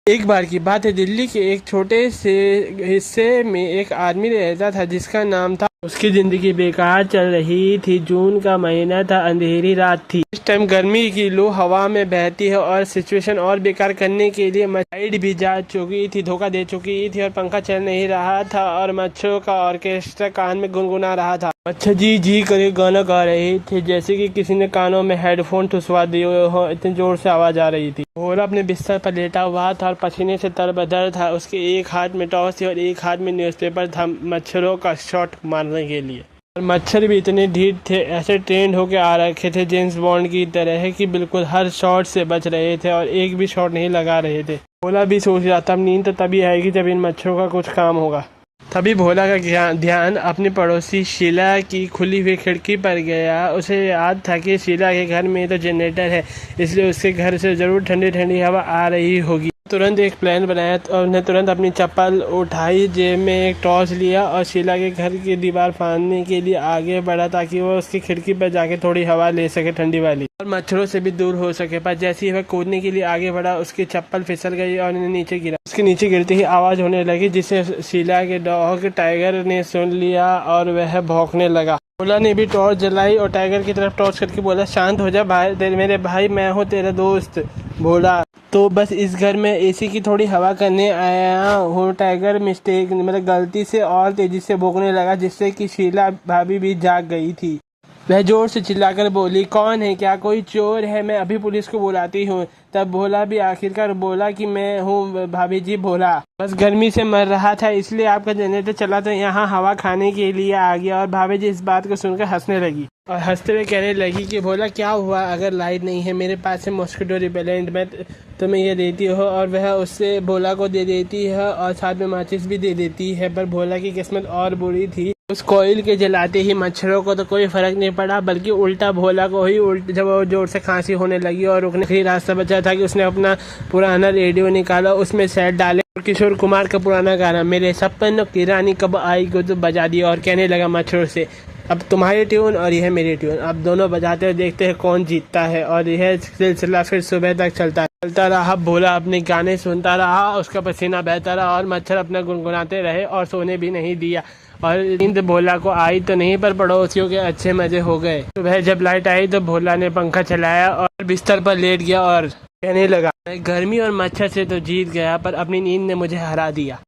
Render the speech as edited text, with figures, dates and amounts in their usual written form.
एक बार की बात है, दिल्ली के एक छोटे से हिस्से में एक आदमी रहता था जिसका नाम था। उसकी जिंदगी बेकार चल रही थी। जून का महीना था, अंधेरी रात थी। इस टाइम गर्मी की लू हवा में बहती है और सिचुएशन और बेकार करने के लिए लाइट भी जा चुकी थी, धोखा दे चुकी थी और पंखा चल नहीं रहा था और मच्छरों का ऑर्केस्ट्रा कान में गुनगुना रहा था। मच्छर जी जी करे गाना गा रहे थे, जैसे कि किसी ने कानों में हेडफोन ठुसवा दिए हो, इतनी जोर से आवाज आ रही थी। भोला अपने बिस्तर पर लेटा हुआ था और पसीने से तरबतर था। उसके एक हाथ में टॉर्च थी और एक हाथ में न्यूज़पेपर था मच्छरों का शॉट मारने के लिए। और मच्छर भी इतने ढीठ थे, ऐसे ट्रेंड होके आ रखे थे जेम्स बॉन्ड की तरह कि बिल्कुल हर शॉट से बच रहे थे और एक भी शॉट नहीं लगा रहे थे। भोला भी सोच रहा था नींद तो तभी आएगी जब इन मच्छरों का कुछ काम होगा। तभी भोला का ध्यान अपने पड़ोसी शीला की खुली हुई खिड़की पर गया। उसे याद था कि शीला के घर में तो जनरेटर है, इसलिए उसके घर से ज़रूर ठंडी ठंडी हवा आ रही होगी। तुरंत एक प्लान बनाया और उन्हें तुरंत अपनी चप्पल उठाई, जेब में एक टॉर्च लिया और शीला के घर की दीवार फाड़ने के लिए आगे बढ़ा ताकि वो उसकी खिड़की पर जाके थोड़ी हवा ले सके ठंडी वाली और मच्छरों से भी दूर हो सके। पर जैसे ही वह कूदने के लिए आगे बढ़ा, उसकी चप्पल फिसल गई और नीचे गिरा। उसके नीचे गिरते ही आवाज़ होने लगी, जिसे शीला के डॉग टाइगर ने सुन लिया और वह भौंकने लगा। भोला ने भी टॉर्च जलाई और टाइगर की तरफ टॉर्च करके बोला, शांत हो जा भाई, मेरे भाई, मैं हूँ तेरा दोस्त भोला। तो बस इस घर में एसी की थोड़ी हवा करने आया हूँ। टाइगर मिस्टेक मतलब गलती से और तेजी से भौंकने लगा, जिससे कि शीला भाभी भी जाग गई थी। वह जोर से चिल्लाकर बोली, कौन है? क्या कोई चोर है? मैं अभी पुलिस को बुलाती हूँ। तब भोला भी आखिरकार बोला कि मैं हूँ भाभी जी भोला, बस गर्मी से मर रहा था इसलिए आपका जनरेटर चला तो यहाँ हवा खाने के लिए आ गया। और भाभी जी इस बात को सुनकर हंसने लगी और हंसते हुए कहने लगी कि भोला क्या हुआ अगर लाइट नहीं है? मेरे पास है मॉस्किटो रिपेलेंट, मैं तुम्हें ये देती हो। और वह उससे भोला को दे देती है और साथ में माचिस भी दे देती है। पर भोला की किस्मत और बुरी थी। उस कोयल के जलाते ही मच्छरों को तो कोई फर्क नहीं पड़ा, बल्कि उल्टा भोला को ही जब वो जोर से खांसी होने लगी और रुकने का ही रास्ता बचा था कि उसने अपना पुराना रेडियो निकाला, उसमें सेट डाले और किशोर कुमार का पुराना गाना मेरे सपनों की रानी कब आई को तो बजा दिया और कहने लगा मच्छरों से, अब तुम्हारी ट्यून और यह मेरी ट्यून, अब दोनों बजाते हुए देखते हैं कौन जीतता है। और यह सिलसिला फिर सुबह तक चलता रहा। भोला अपने गाने सुनता रहा, उसका पसीना बहता रहा और मच्छर अपना गुनगुनाते रहे और सोने भी नहीं दिया। और नींद भोला को आई तो नहीं, पर पड़ोसियों के अच्छे मजे हो गए। सुबह जब लाइट आई तो भोला ने पंखा चलाया और बिस्तर पर लेट गया और कहने लगा, गर्मी और मच्छर से तो जीत गया, पर अपनी नींद ने मुझे हरा दिया।